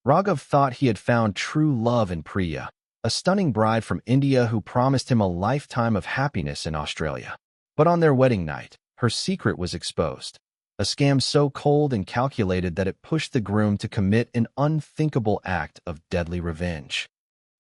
Raghav thought he had found true love in Priya, a stunning bride from India who promised him a lifetime of happiness in Australia. But on their wedding night, her secret was exposed. A scam so cold and calculated that it pushed the groom to commit an unthinkable act of deadly revenge.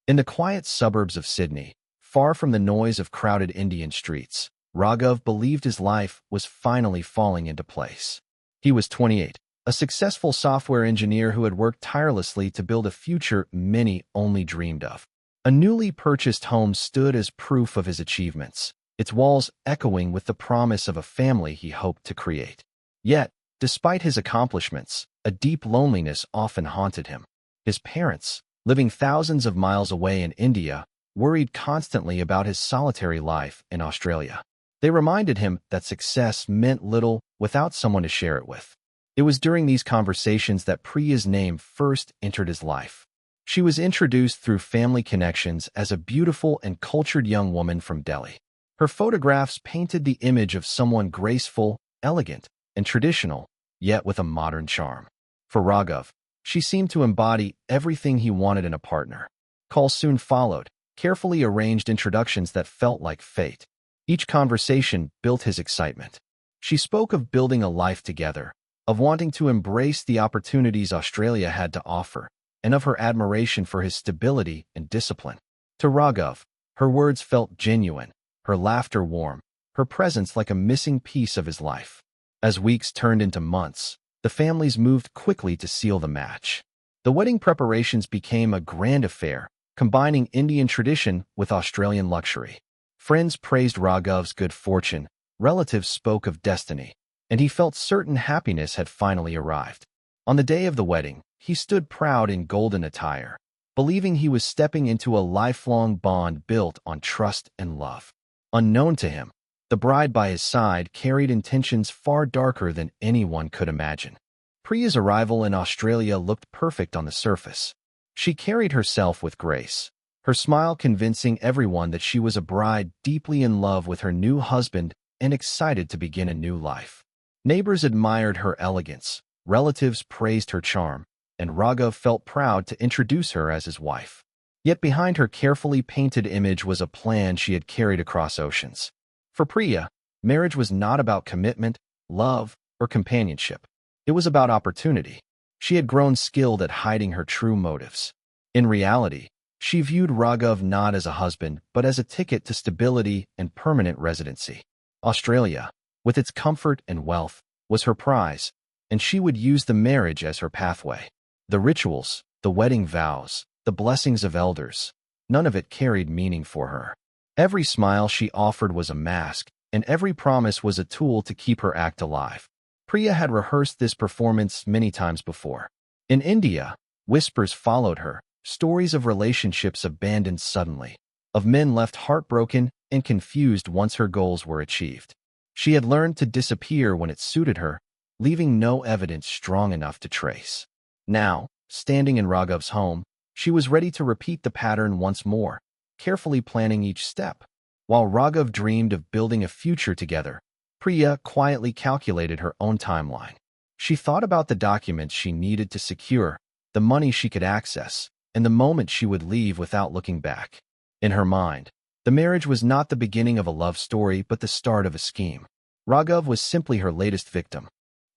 In the quiet suburbs of Sydney, far from the noise of crowded Indian streets, Raghav believed his life was finally falling into place. He was 28, a successful software engineer who had worked tirelessly to build a future many only dreamed of. A newly purchased home stood as proof of his achievements, its walls echoing with the promise of a family he hoped to create. Yet, despite his accomplishments, a deep loneliness often haunted him. His parents, living thousands of miles away in India, worried constantly about his solitary life in Australia. They reminded him that success meant little without someone to share it with. It was during these conversations that Priya's name first entered his life. She was introduced through family connections as a beautiful and cultured young woman from Delhi. Her photographs painted the image of someone graceful, elegant, and traditional, yet with a modern charm. For Raghav, she seemed to embody everything he wanted in a partner. Calls soon followed, carefully arranged introductions that felt like fate. Each conversation built his excitement. She spoke of building a life together, of wanting to embrace the opportunities Australia had to offer, and of her admiration for his stability and discipline. To Raghav, her words felt genuine, her laughter warm, her presence like a missing piece of his life. As weeks turned into months, the families moved quickly to seal the match. The wedding preparations became a grand affair, combining Indian tradition with Australian luxury. Friends praised Raghav's good fortune, relatives spoke of destiny, and he felt certain happiness had finally arrived. On the day of the wedding, he stood proud in golden attire, believing he was stepping into a lifelong bond built on trust and love. Unknown to him, the bride by his side carried intentions far darker than anyone could imagine. Priya's arrival in Australia looked perfect on the surface. She carried herself with grace, her smile convincing everyone that she was a bride deeply in love with her new husband and excited to begin a new life. Neighbors admired her elegance, relatives praised her charm, and Raghav felt proud to introduce her as his wife. Yet behind her carefully painted image was a plan she had carried across oceans. For Priya, marriage was not about commitment, love, or companionship. It was about opportunity. She had grown skilled at hiding her true motives. In reality, she viewed Raghav not as a husband, but as a ticket to stability and permanent residency. Australia, with its comfort and wealth, was her prize, and she would use the marriage as her pathway. The rituals, the wedding vows, the blessings of elders, none of it carried meaning for her. Every smile she offered was a mask, and every promise was a tool to keep her act alive. Priya had rehearsed this performance many times before. In India, whispers followed her, stories of relationships abandoned suddenly, of men left heartbroken and confused once her goals were achieved. She had learned to disappear when it suited her, leaving no evidence strong enough to trace. Now, standing in Raghav's home, she was ready to repeat the pattern once more, carefully planning each step. While Raghav dreamed of building a future together, Priya quietly calculated her own timeline. She thought about the documents she needed to secure, the money she could access, and the moment she would leave without looking back. In her mind, the marriage was not the beginning of a love story but the start of a scheme. Raghav was simply her latest victim.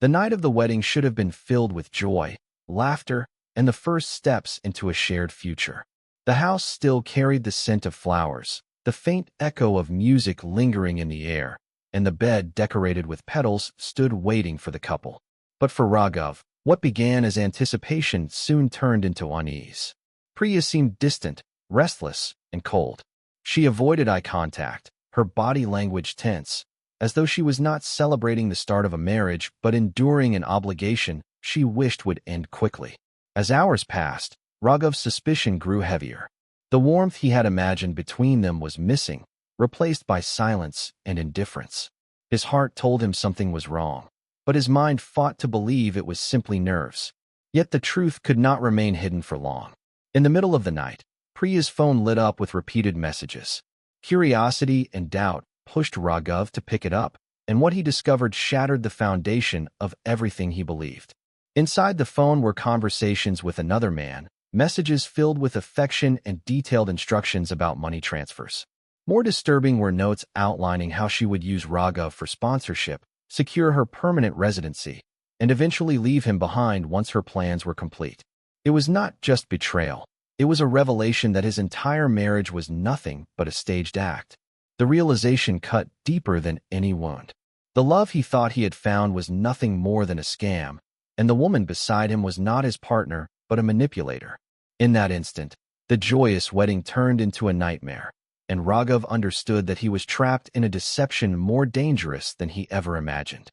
The night of the wedding should have been filled with joy, laughter, and the first steps into a shared future. The house still carried the scent of flowers, the faint echo of music lingering in the air, and the bed decorated with petals stood waiting for the couple. But for Raghav, what began as anticipation soon turned into unease. Priya seemed distant, restless, and cold. She avoided eye contact, her body language tense, as though she was not celebrating the start of a marriage but enduring an obligation she wished would end quickly. As hours passed, Raghav's suspicion grew heavier. The warmth he had imagined between them was missing, replaced by silence and indifference. His heart told him something was wrong, but his mind fought to believe it was simply nerves. Yet the truth could not remain hidden for long. In the middle of the night, Priya's phone lit up with repeated messages. Curiosity and doubt pushed Raghav to pick it up, and what he discovered shattered the foundation of everything he believed. Inside the phone were conversations with another man, messages filled with affection and detailed instructions about money transfers. More disturbing were notes outlining how she would use Raghav for sponsorship, secure her permanent residency, and eventually leave him behind once her plans were complete. It was not just betrayal. It was a revelation that his entire marriage was nothing but a staged act. The realization cut deeper than any wound. The love he thought he had found was nothing more than a scam, and the woman beside him was not his partner, but a manipulator. In that instant, the joyous wedding turned into a nightmare, and Raghav understood that he was trapped in a deception more dangerous than he ever imagined.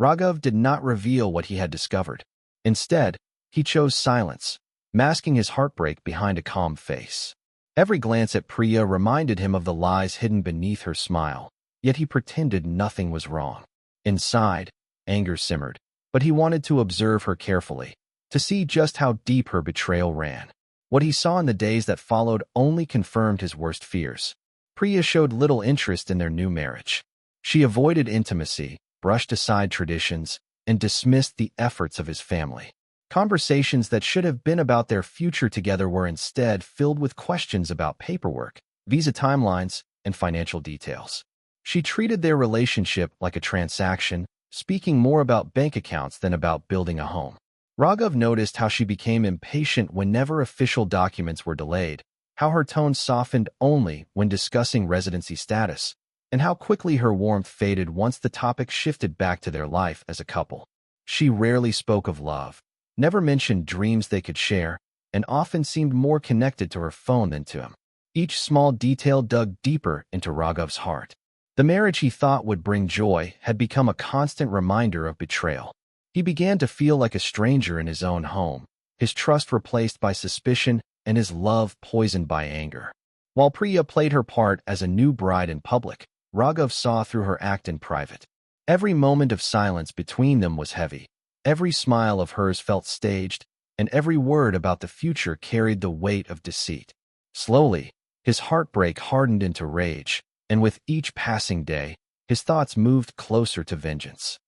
Raghav did not reveal what he had discovered. Instead, he chose silence, masking his heartbreak behind a calm face. Every glance at Priya reminded him of the lies hidden beneath her smile, yet he pretended nothing was wrong. Inside, anger simmered, but he wanted to observe her carefully, to see just how deep her betrayal ran. What he saw in the days that followed only confirmed his worst fears. Priya showed little interest in their new marriage. She avoided intimacy, brushed aside traditions, and dismissed the efforts of his family. Conversations that should have been about their future together were instead filled with questions about paperwork, visa timelines, and financial details. She treated their relationship like a transaction, speaking more about bank accounts than about building a home. Raghav noticed how she became impatient whenever official documents were delayed, how her tone softened only when discussing residency status, and how quickly her warmth faded once the topic shifted back to their life as a couple. She rarely spoke of love, never mentioned dreams they could share, and often seemed more connected to her phone than to him. Each small detail dug deeper into Raghav's heart. The marriage he thought would bring joy had become a constant reminder of betrayal. He began to feel like a stranger in his own home, his trust replaced by suspicion and his love poisoned by anger. While Priya played her part as a new bride in public, Raghav saw through her act in private. Every moment of silence between them was heavy. Every smile of hers felt staged, and every word about the future carried the weight of deceit. Slowly, his heartbreak hardened into rage, and with each passing day, his thoughts moved closer to vengeance.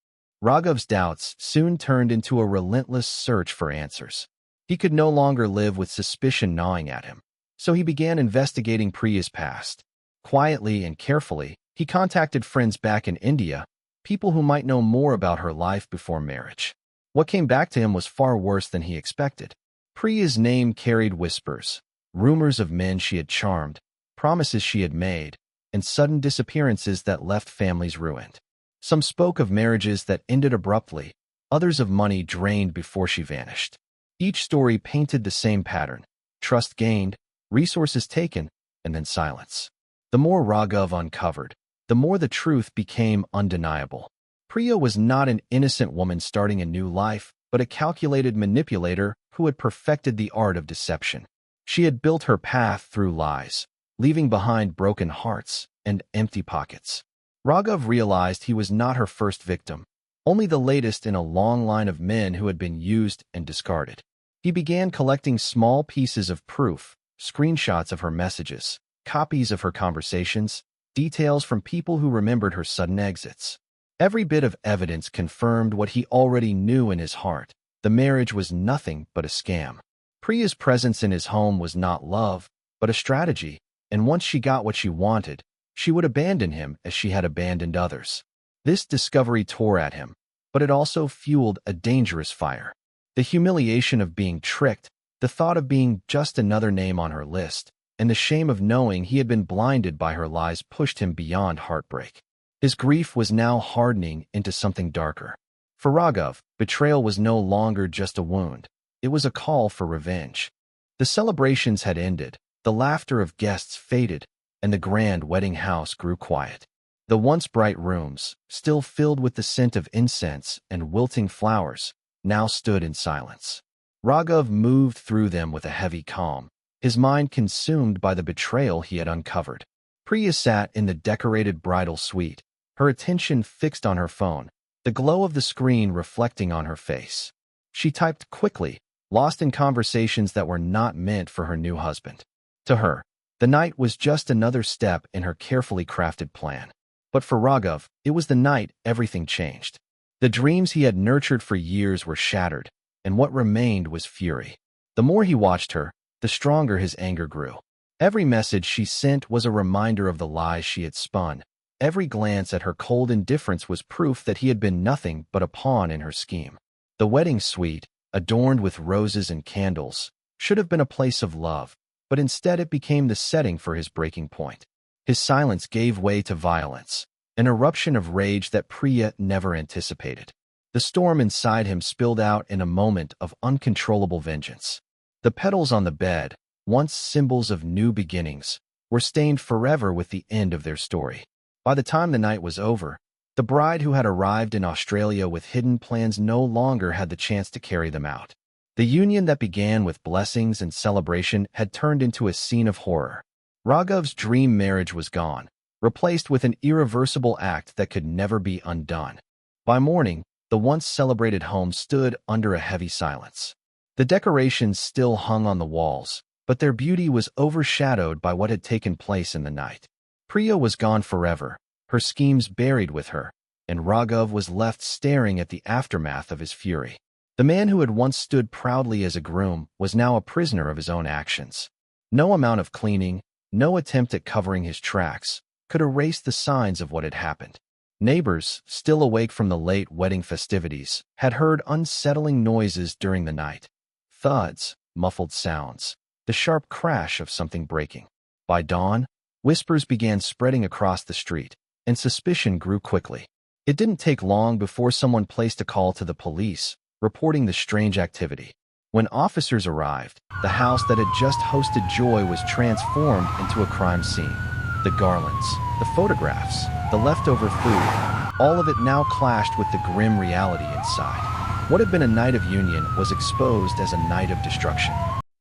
Raghav's doubts soon turned into a relentless search for answers. He could no longer live with suspicion gnawing at him, so he began investigating Priya's past. Quietly and carefully, he contacted friends back in India, people who might know more about her life before marriage. What came back to him was far worse than he expected. Priya's name carried whispers, rumors of men she had charmed, promises she had made, and sudden disappearances that left families ruined. Some spoke of marriages that ended abruptly, others of money drained before she vanished. Each story painted the same pattern: trust gained, resources taken, and then silence. The more Raghav uncovered, the more the truth became undeniable. Priya was not an innocent woman starting a new life, but a calculated manipulator who had perfected the art of deception. She had built her path through lies, leaving behind broken hearts and empty pockets. Raghav realized he was not her first victim, only the latest in a long line of men who had been used and discarded. He began collecting small pieces of proof, screenshots of her messages, copies of her conversations, details from people who remembered her sudden exits. Every bit of evidence confirmed what he already knew in his heart: the marriage was nothing but a scam. Priya's presence in his home was not love, but a strategy, and once she got what she wanted, she would abandon him as she had abandoned others. This discovery tore at him, but it also fueled a dangerous fire. The humiliation of being tricked, the thought of being just another name on her list, and the shame of knowing he had been blinded by her lies pushed him beyond heartbreak. His grief was now hardening into something darker. For Raghav, betrayal was no longer just a wound. It was a call for revenge. The celebrations had ended, the laughter of guests faded, and the grand wedding house grew quiet. The once bright rooms, still filled with the scent of incense and wilting flowers, now stood in silence. Raghav moved through them with a heavy calm, his mind consumed by the betrayal he had uncovered. Priya sat in the decorated bridal suite, her attention fixed on her phone, the glow of the screen reflecting on her face. She typed quickly, lost in conversations that were not meant for her new husband. To her, the night was just another step in her carefully crafted plan. But for Raghav, it was the night everything changed. The dreams he had nurtured for years were shattered, and what remained was fury. The more he watched her, the stronger his anger grew. Every message she sent was a reminder of the lies she had spun. Every glance at her cold indifference was proof that he had been nothing but a pawn in her scheme. The wedding suite, adorned with roses and candles, should have been a place of love, but instead it became the setting for his breaking point. His silence gave way to violence, an eruption of rage that Priya never anticipated. The storm inside him spilled out in a moment of uncontrollable vengeance. The petals on the bed, once symbols of new beginnings, were stained forever with the end of their story. By the time the night was over, the bride who had arrived in Australia with hidden plans no longer had the chance to carry them out. The union that began with blessings and celebration had turned into a scene of horror. Raghav's dream marriage was gone, replaced with an irreversible act that could never be undone. By morning, the once celebrated home stood under a heavy silence. The decorations still hung on the walls, but their beauty was overshadowed by what had taken place in the night. Priya was gone forever, her schemes buried with her, and Raghav was left staring at the aftermath of his fury. The man who had once stood proudly as a groom was now a prisoner of his own actions. No amount of cleaning, no attempt at covering his tracks, could erase the signs of what had happened. Neighbors, still awake from the late wedding festivities, had heard unsettling noises during the night. Thuds, muffled sounds, the sharp crash of something breaking. By dawn, whispers began spreading across the street, and suspicion grew quickly. It didn't take long before someone placed a call to the police, reporting the strange activity. When officers arrived, the house that had just hosted joy was transformed into a crime scene. The garlands, the photographs, the leftover food, all of it now clashed with the grim reality inside. What had been a night of union was exposed as a night of destruction.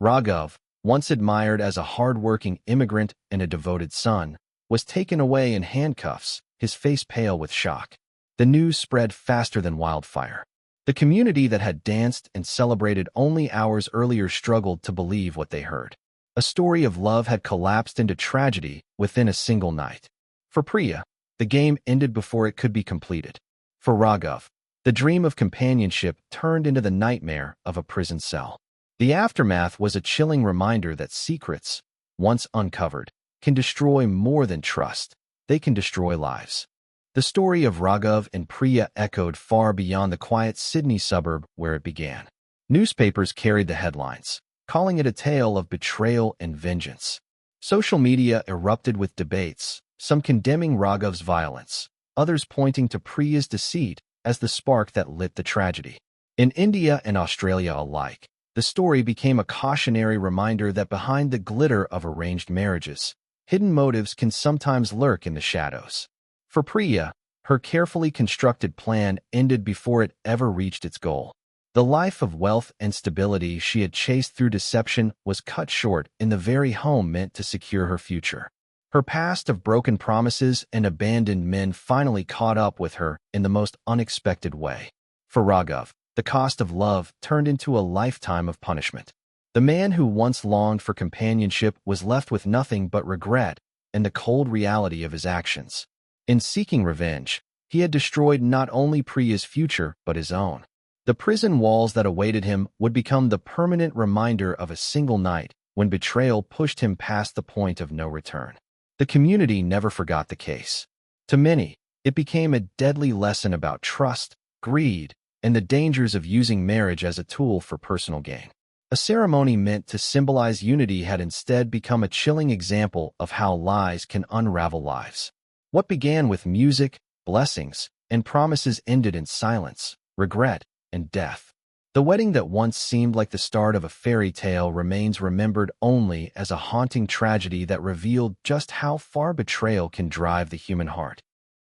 Raghav, once admired as a hard-working immigrant and a devoted son, was taken away in handcuffs, his face pale with shock. The news spread faster than wildfire. The community that had danced and celebrated only hours earlier struggled to believe what they heard. A story of love had collapsed into tragedy within a single night. For Priya, the game ended before it could be completed. For Raghav, the dream of companionship turned into the nightmare of a prison cell. The aftermath was a chilling reminder that secrets, once uncovered, can destroy more than trust. They can destroy lives. The story of Raghav and Priya echoed far beyond the quiet Sydney suburb where it began. Newspapers carried the headlines, calling it a tale of betrayal and vengeance. Social media erupted with debates, some condemning Raghav's violence, others pointing to Priya's deceit as the spark that lit the tragedy. In India and Australia alike, the story became a cautionary reminder that behind the glitter of arranged marriages, hidden motives can sometimes lurk in the shadows. For Priya, her carefully constructed plan ended before it ever reached its goal. The life of wealth and stability she had chased through deception was cut short in the very home meant to secure her future. Her past of broken promises and abandoned men finally caught up with her in the most unexpected way. For Raghav, the cost of love turned into a lifetime of punishment. The man who once longed for companionship was left with nothing but regret and the cold reality of his actions. In seeking revenge, he had destroyed not only Priya's future but his own. The prison walls that awaited him would become the permanent reminder of a single night when betrayal pushed him past the point of no return. The community never forgot the case. To many, it became a deadly lesson about trust, greed, and the dangers of using marriage as a tool for personal gain. A ceremony meant to symbolize unity had instead become a chilling example of how lies can unravel lives. What began with music, blessings, and promises ended in silence, regret, and death. The wedding that once seemed like the start of a fairy tale remains remembered only as a haunting tragedy that revealed just how far betrayal can drive the human heart.